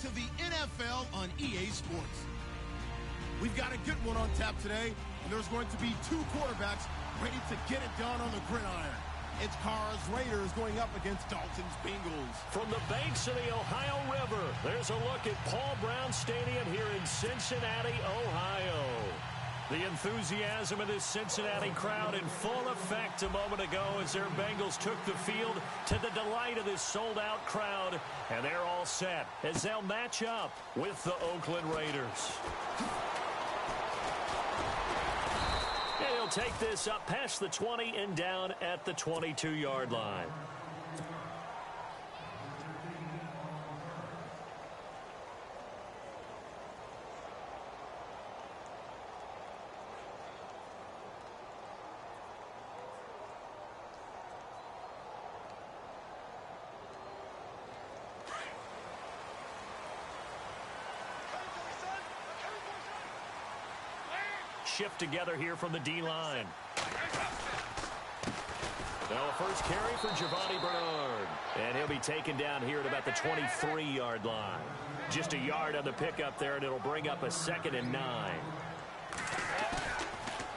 to the NFL on EA Sports. We've got a good one on tap today, and there's going to be two quarterbacks ready to get it done on the gridiron. It's Carr's Raiders going up against Dalton's Bengals. From the banks of the Ohio River, there's a look at Paul Brown Stadium here in Cincinnati, Ohio. The enthusiasm of this Cincinnati crowd in full effect a moment ago as their Bengals took the field to the delight of this sold-out crowd. And they're all set as they'll match up with the Oakland Raiders. And he'll take this up past the 20 and down at the 22-yard line. Shift together here from the D-line. Now a first carry for Giovani Bernard. And he'll be taken down here at about the 23-yard line. Just a yard on the pickup there, and it'll bring up a 2nd and 9.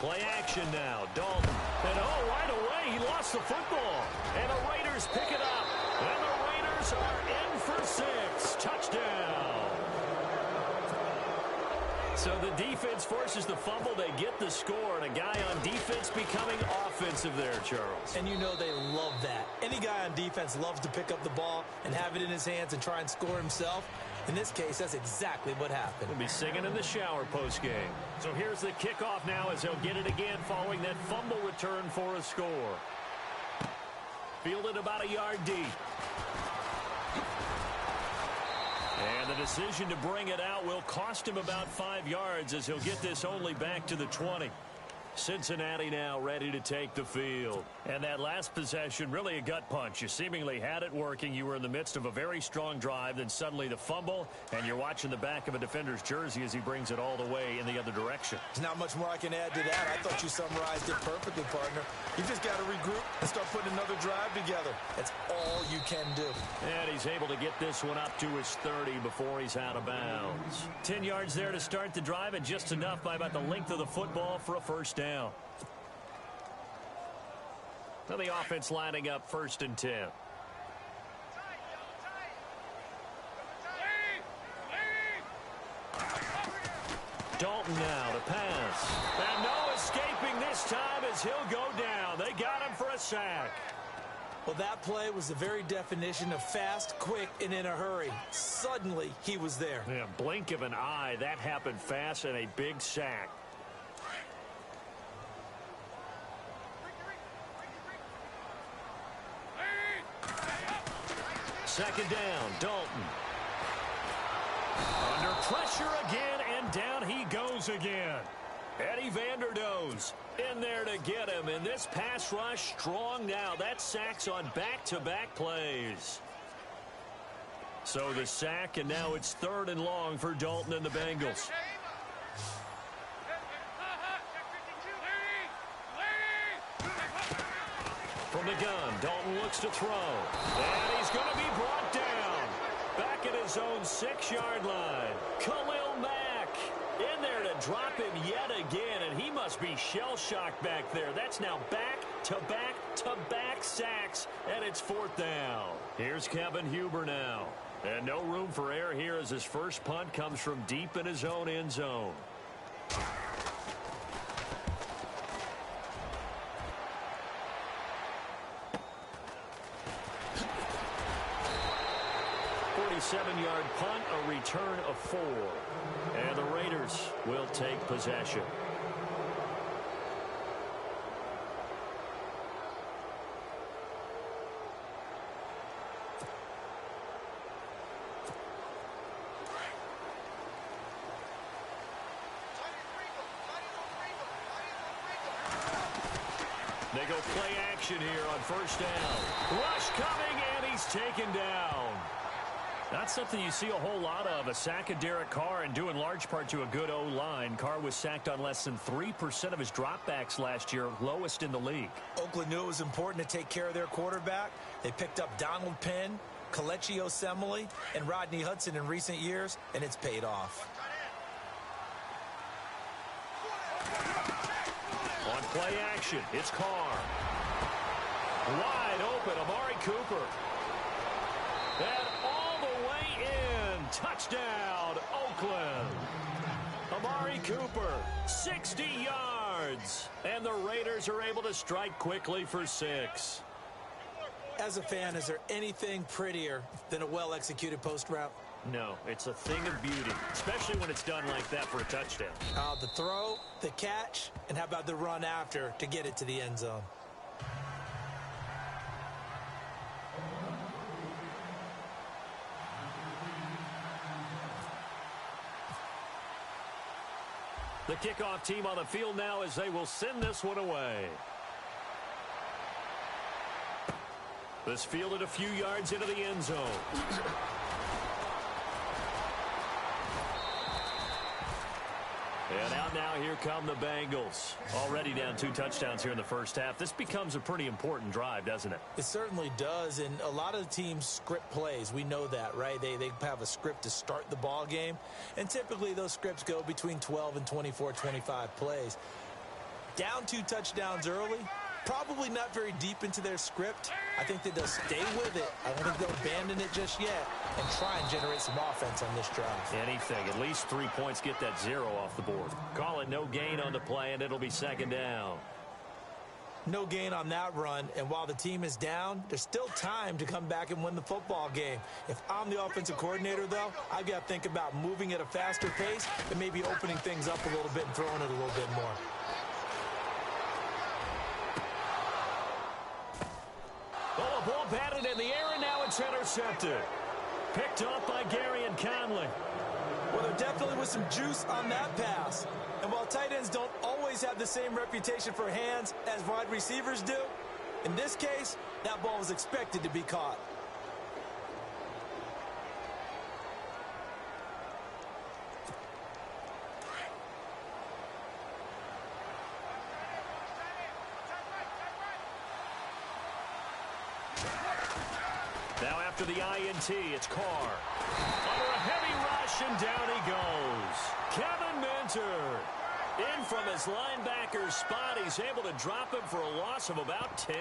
Play action now. Dalton. And right away, he lost the football. And the Raiders pick it up. And the Raiders are in for 6. Touchdown. So the defense forces the fumble. They get the score, and a guy on defense becoming offensive there, Charles. And you know they love that. Any guy on defense loves to pick up the ball and have it in his hands and try and score himself. In this case, that's exactly what happened. He'll be singing in the shower post-game. So here's the kickoff now as they'll get it again following that fumble return for a score. Fielded about a yard deep. And the decision to bring it out will cost him about 5 yards as he'll get this only back to the 20. Cincinnati now ready to take the field. And that last possession, really a gut punch. You seemingly had it working. You were in the midst of a very strong drive. Then suddenly the fumble, and you're watching the back of a defender's jersey as he brings it all the way in the other direction. There's not much more I can add to that. I thought you summarized it perfectly, partner. You just got to regroup and start putting another drive together. That's all you can do. And he's able to get this one up to his 30 before he's out of bounds. 10 yards there to start the drive, and just enough by about the length of the football for a first down. Now the offense lining up 1st and 10. Dalton now to pass. And no escaping this time as he'll go down. They got him for a sack. Well, that play was the very definition of fast, quick, and in a hurry. Suddenly, he was there. Yeah, blink of an eye. That happened fast and a big sack. Second down, Dalton. Under pressure again, and down he goes again. Eddie Vanderdoes in there to get him, and this pass rush strong now. That sacks on back-to-back plays. So the sack, and now it's 3rd and long for Dalton and the Bengals. From the gun, Dalton looks to throw. And he's going to be brought down. Back at his own 6-yard line. Khalil Mack in there to drop him yet again. And he must be shell-shocked back there. That's now back-to-back-to-back sacks. And it's 4th down. Here's Kevin Huber now. And no room for error here as his first punt comes from deep in his own end zone. Seven-yard punt, a return of 4. And the Raiders will take possession. They go play action here on 1st down. Rush coming, and he's taken down. Not something you see a whole lot of, a sack of Derek Carr, and due in large part to a good O-line. Carr was sacked on less than 3% of his dropbacks last year, lowest in the league. Oakland knew it was important to take care of their quarterback. They picked up Donald Penn, Kelechi Osemele and Rodney Hudson in recent years, and it's paid off. On play action, it's Carr. Wide open, Amari Cooper. And all the way in. Touchdown, Oakland. Amari Cooper, 60 yards. And the Raiders are able to strike quickly for 6. As a fan, is there anything prettier than a well-executed post route? No, it's a thing of beauty, especially when it's done like that for a touchdown. The throw, the catch, and how about the run after to get it to the end zone? The kickoff team on the field now as they will send this one away. This fielded a few yards into the end zone. And out now, here come the Bengals. Already down 2 touchdowns here in the first half. This becomes a pretty important drive, doesn't it? It certainly does, and a lot of the teams script plays. We know that, right? They have a script to start the ball game, and typically those scripts go between 12 and 24, 25 plays. Down 2 touchdowns early, probably not very deep into their script. I think that they'll stay with it. I don't think they'll abandon it just yet and try and generate some offense on this drive. Anything. At least 3 points, get that 0 off the board. Call it no gain on the play, and it'll be second down. No gain on that run, and while the team is down, there's still time to come back and win the football game. If I'm the offensive coordinator, though, I've got to think about moving at a faster pace and maybe opening things up a little bit and throwing it a little bit more. Oh, the ball batted in the air, and now it's intercepted. Picked up by Garyon Conley. Well, there definitely was some juice on that pass. And while tight ends don't always have the same reputation for hands as wide receivers do, in this case, that ball was expected to be caught. Now after the INT, it's Carr. Under a heavy rush, and down he goes. Kevin Minter. In from his linebacker's spot, he's able to drop him for a loss of about 10.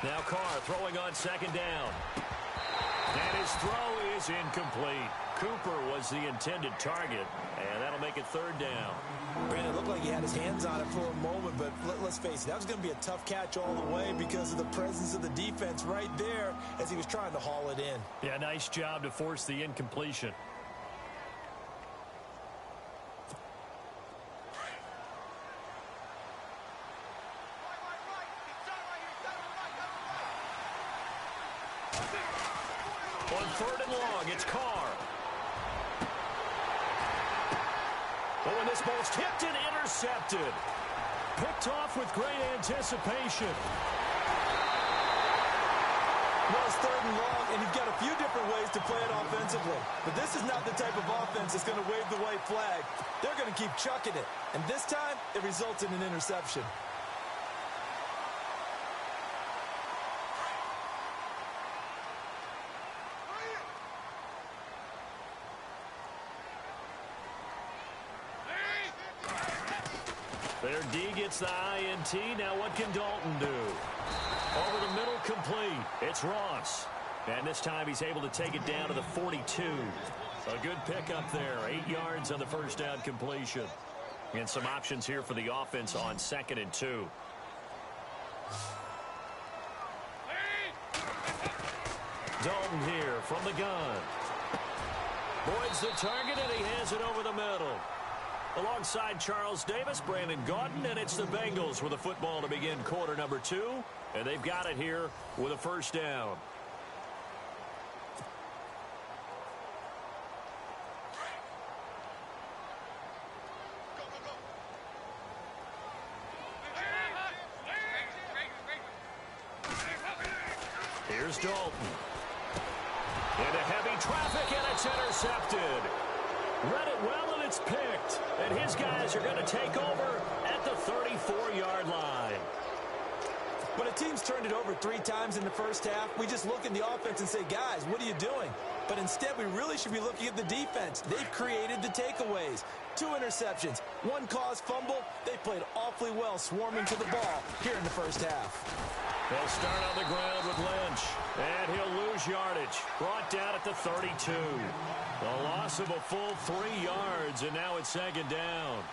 Now Carr throwing on second down. And his throw is incomplete. Cooper was the intended target, and that'll make it third down. Brandon, it looked like he had his hands on it for a moment, but let's face it, that was going to be a tough catch all the way because of the presence of the defense right there as he was trying to haul it in. Yeah, nice job to force the incompletion. On third and long, it's Carr. Oh, and this ball's tipped and intercepted. Picked off with great anticipation. Well, it's third and long, and you've got a few different ways to play it offensively. But this is not the type of offense that's going to wave the white flag. They're going to keep chucking it. And this time, it results in an interception. Their D gets the INT. Now what can Dalton do? Over the middle, complete. It's Ross. And this time he's able to take it down to the 42. A good pickup there. 8 yards on the first down completion. And some options here for the offense on 2nd and 2. Dalton here from the gun. Boyd's the target, and he hands it over the middle. Alongside Charles Davis, Brandon Gaudin, and it's the Bengals with a football to begin quarter number 2. And they've got it here with a first down. Here's Dalton. Into heavy traffic, and it's intercepted. Read it well, and it's picked. And his guys are going to take over at the 34-yard line. When a team's turned it over 3 times in the first half, we just look at the offense and say, guys, what are you doing? But instead, we really should be looking at the defense. They've created the takeaways. 2 interceptions, 1 caused fumble. They played awfully well swarming to the ball here in the first half. They'll start on the ground with Lynch, and he'll lose yardage. Brought down at the 32. A loss of a full 3 yards, and now it's second down.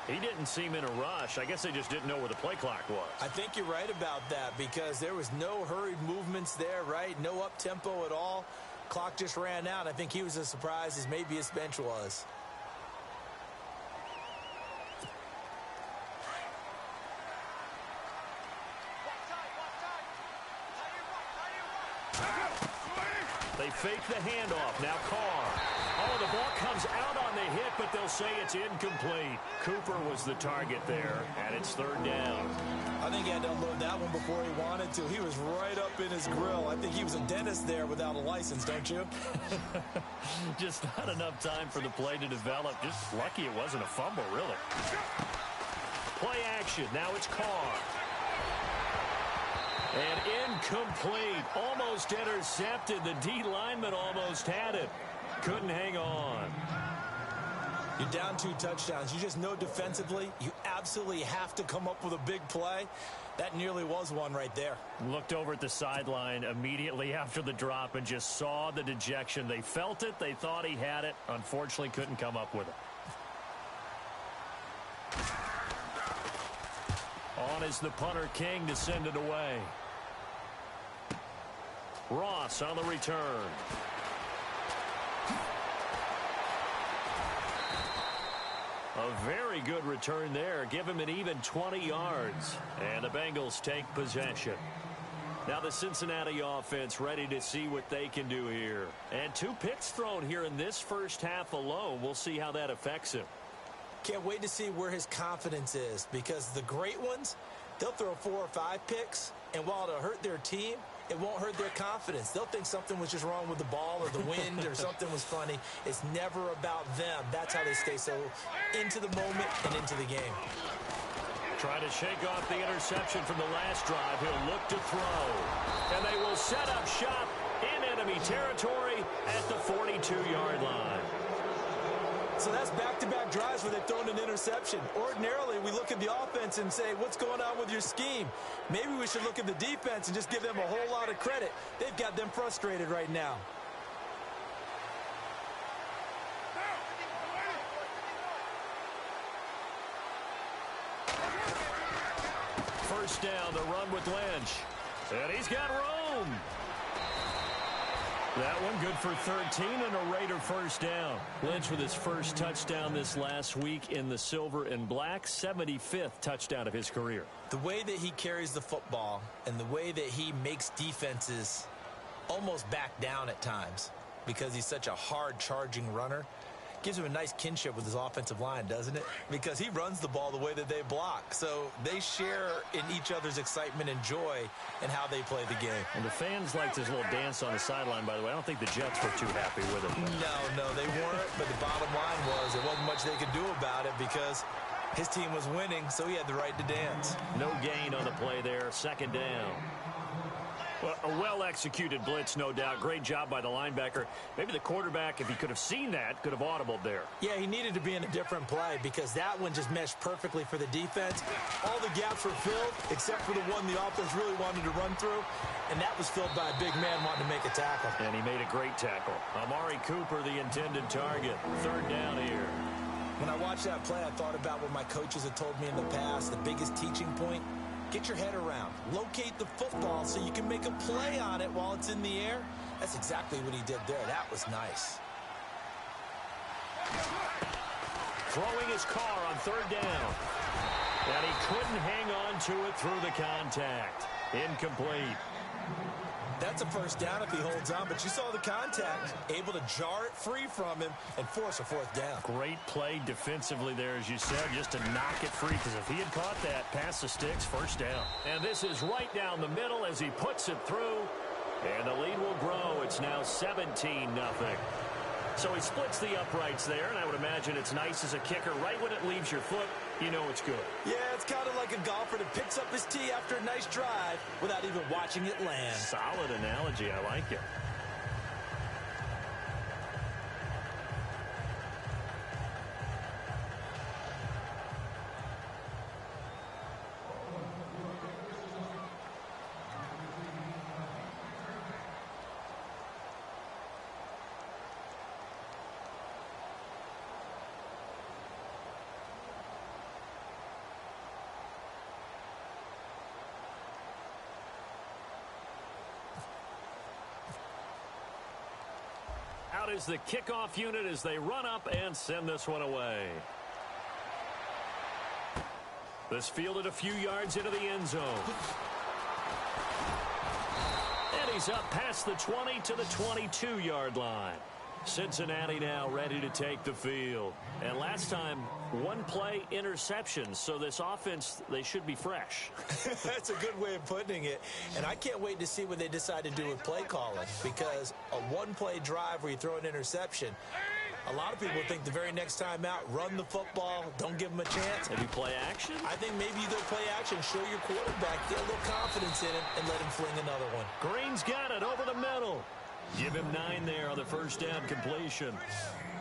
He didn't seem in a rush. I guess they just didn't know where the play clock was. I think you're right about that because there was no hurried movements there, right? No up-tempo at all. Clock just ran out. I think he was as surprised as maybe his bench was. They fake the handoff. Now Carr. Oh, the ball comes out on the hit, but they'll say it's incomplete. Cooper was the target there, and it's third down. I think he had to unload that one before he wanted to. He was right up in his grill. I think he was a dentist there without a license, don't you? Just not enough time for the play to develop. Just lucky it wasn't a fumble, really. Play action. Now it's Carr. And incomplete. Almost intercepted. The D lineman almost had it. Couldn't hang on. You're down 2 touchdowns. You just know defensively you absolutely have to come up with a big play. That nearly was one right there. Looked over at the sideline immediately after the drop and just saw the dejection. They felt it. They thought he had it. Unfortunately, couldn't come up with it. On is the punter King to send it away. Ross on the return. A very good return there. Give him an even 20 yards. And the Bengals take possession. Now the Cincinnati offense ready to see what they can do here. And 2 picks thrown here in this first half alone. We'll see how that affects him. Can't wait to see where his confidence is because the great ones, they'll throw 4 or 5 picks, and while it'll hurt their team, it won't hurt their confidence. They'll think something was just wrong with the ball or the wind or something was funny. It's never about them. That's how they stay so into the moment and into the game. Trying to shake off the interception from the last drive. He'll look to throw. And they will set up shop in enemy territory at the 42-yard line. So that's back-to-back drives where they've thrown an interception. Ordinarily, we look at the offense and say, what's going on with your scheme? Maybe we should look at the defense and just give them a whole lot of credit. They've got them frustrated right now. First down, the run with Lynch. And he's got room. That one good for 13 and a Raider first down. Lynch with his first touchdown this last week in the silver and black, 75th touchdown of his career. The way that he carries the football and the way that he makes defenses almost back down at times because he's such a hard charging runner gives him a nice kinship with his offensive line, doesn't it? Because he runs the ball the way that they block. So they share in each other's excitement and joy in how they play the game. And the fans liked his little dance on the sideline, by the way. I don't think the Jets were too happy with it. No, they weren't. But the bottom line was there wasn't much they could do about it because his team was winning, so he had the right to dance. No gain on the play there. Second down. Well, a well-executed blitz, no doubt. Great job by the linebacker. Maybe the quarterback, if he could have seen that, could have audibled there. Yeah, he needed to be in a different play because that one just meshed perfectly for the defense. All the gaps were filled except for the one the offense really wanted to run through, and that was filled by a big man wanting to make a tackle. And he made a great tackle. Amari Cooper, the intended target. Third down here. When I watched that play, I thought about what my coaches had told me in the past. The biggest teaching point, get your head around. Locate the football so you can make a play on it while it's in the air. That's exactly what he did there. That was nice. Throwing his car on third down. And he couldn't hang on to it through the contact. Incomplete. That's a first down if he holds on, but you saw the contact, able to jar it free from him and force a fourth down. Great play defensively there, as you said, just to knock it free, because if he had caught that, past the sticks, first down. And this is right down the middle as he puts it through, and the lead will grow. It's now 17-0. So he splits the uprights there, and I would imagine it's nice as a kicker. Right when it leaves your foot, you know it's good. Yeah, it's kind of like a golfer that picks up his tee after a nice drive without even watching it land. Solid analogy. I like it. Out is the kickoff unit as they run up and send this one away. This fielded a few yards into the end zone. And he's up past the 20 to the 22-yard line. Cincinnati now ready to take the field. And last time, one play interception. So this offense, they should be fresh. That's a good way of putting it. And I can't wait to see what they decide to do with play calling, because a one-play drive where you throw an interception, a lot of people think the very next time out, run the football, don't give them a chance. Maybe play action? I think maybe you go play action, show your quarterback, get a little confidence in him, and let him fling another one. Green's got it over the middle. Give him 9 there on the first down completion.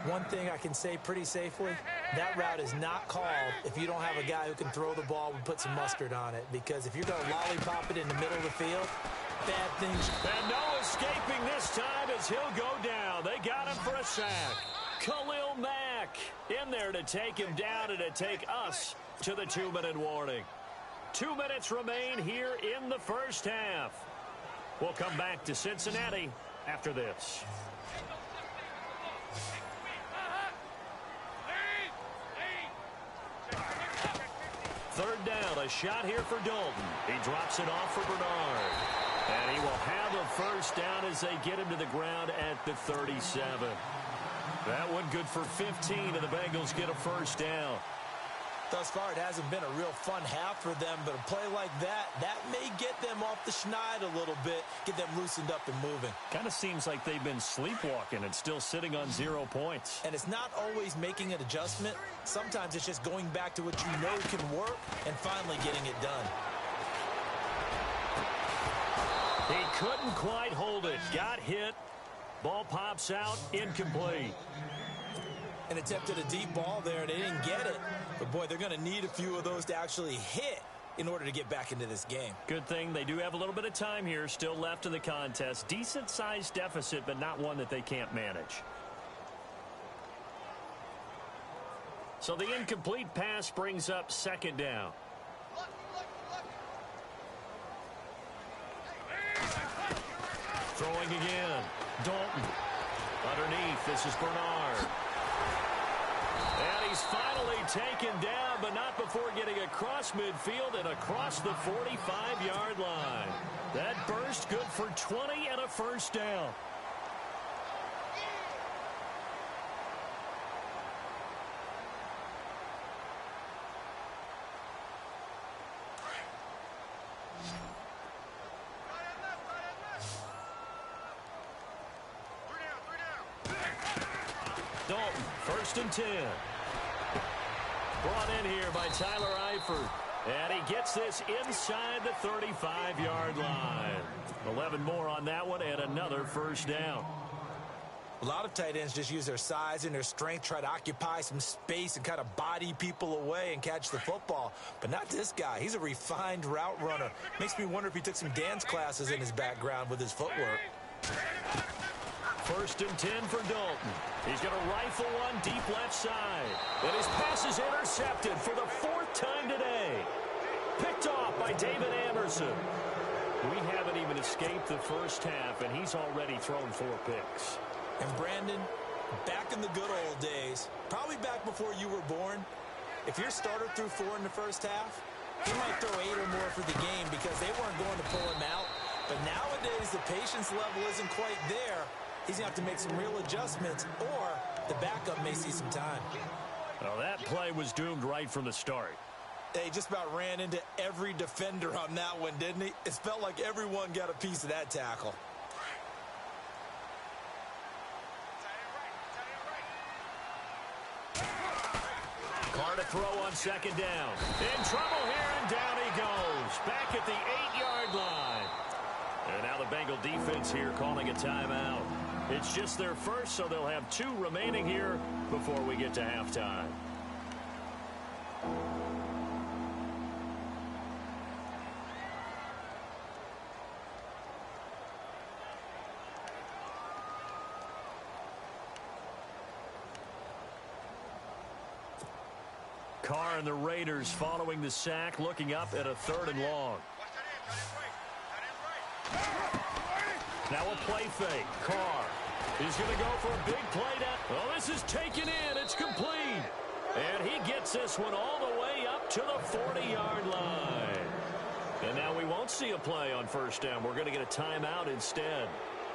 One thing I can say pretty safely, that route is not called if you don't have a guy who can throw the ball and put some mustard on it. Because if you're going to lollipop it in the middle of the field, bad things. And no escaping this time as he'll go down. They got him for a sack. Khalil Mack in there to take him down and to take us to the 2-minute warning. 2 minutes remain here in the first half. We'll come back to Cincinnati after this. Third down, a shot here for Dalton. He drops it off for Bernard. And he will have a first down as they get him to the ground at the 37. That one good for 15, and the Bengals get a first down. Thus far, it hasn't been a real fun half for them, but a play like that may get them off the schneid a little bit, get them loosened up and moving. Kind of seems like they've been sleepwalking and still sitting on 0 points. And it's not always making an adjustment. Sometimes it's just going back to what you know can work and finally getting it done. He couldn't quite hold it. Got hit. Ball pops out. Incomplete. And attempted a deep ball there, and they didn't get it. But, boy, they're going to need a few of those to actually hit in order to get back into this game. Good thing they do have a little bit of time here still left in the contest. Decent-sized deficit, but not one that they can't manage. So the incomplete pass brings up second down. Throwing again. Dalton. Underneath, this is Bernard. And he's finally taken down, but not before getting across midfield and across the 45-yard line. That burst good for 20 and a first down. Dalton, 1st and 10. Brought in here by Tyler Eifert. And he gets this inside the 35-yard line. 11 more on that one and another first down. A lot of tight ends just use their size and their strength, try to occupy some space and kind of body people away and catch the football. But not this guy. He's a refined route runner. Makes me wonder if he took some dance classes in his background with his footwork. First and 10 for Dalton. He's going to rifle one deep left side. And his pass is intercepted for the 4th time today. Picked off by David Anderson. We haven't even escaped the first half, and he's already thrown 4 picks. And Brandon, back in the good old days, probably back before you were born, if your starter threw 4 in the first half, he might throw 8 or more for the game because they weren't going to pull him out. But nowadays, the patience level isn't quite there. He's going to have to make some real adjustments, or the backup may see some time. Well, that play was doomed right from the start. He just about ran into every defender on that one, didn't he? It felt like everyone got a piece of that tackle. Carr to throw on second down. In trouble here, and down he goes. Back at the 8-yard line. And now the Bengal defense here calling a timeout. It's just their first, so they'll have 2 remaining here before we get to halftime. Carr and the Raiders following the sack, looking up at a 3rd and long. Now a play fake. Carr is going to go for a big play down. Well, this is taken in. It's complete. And he gets this one all the way up to the 40-yard line. And now we won't see a play on first down. We're going to get a timeout instead,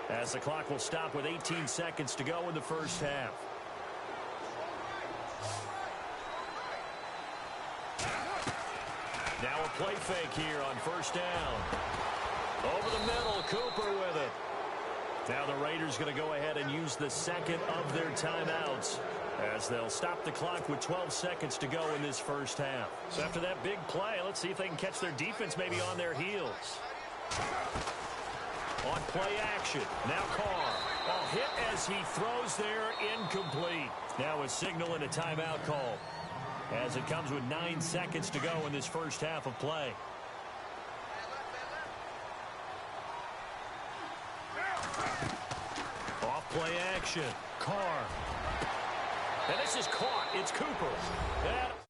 as the clock will stop with 18 seconds to go in the first half. Now a play fake here on first down. Over the middle, Cooper with it. Now the Raiders going to go ahead and use the second of their timeouts, as they'll stop the clock with 12 seconds to go in this first half. So after that big play, let's see if they can catch their defense maybe on their heels. On play action, now Carr. Ball hit as he throws there, incomplete. Now a signal and a timeout call, as it comes with 9 seconds to go in this first half of play. Off play action, Carr. And this is caught. It's Cooper.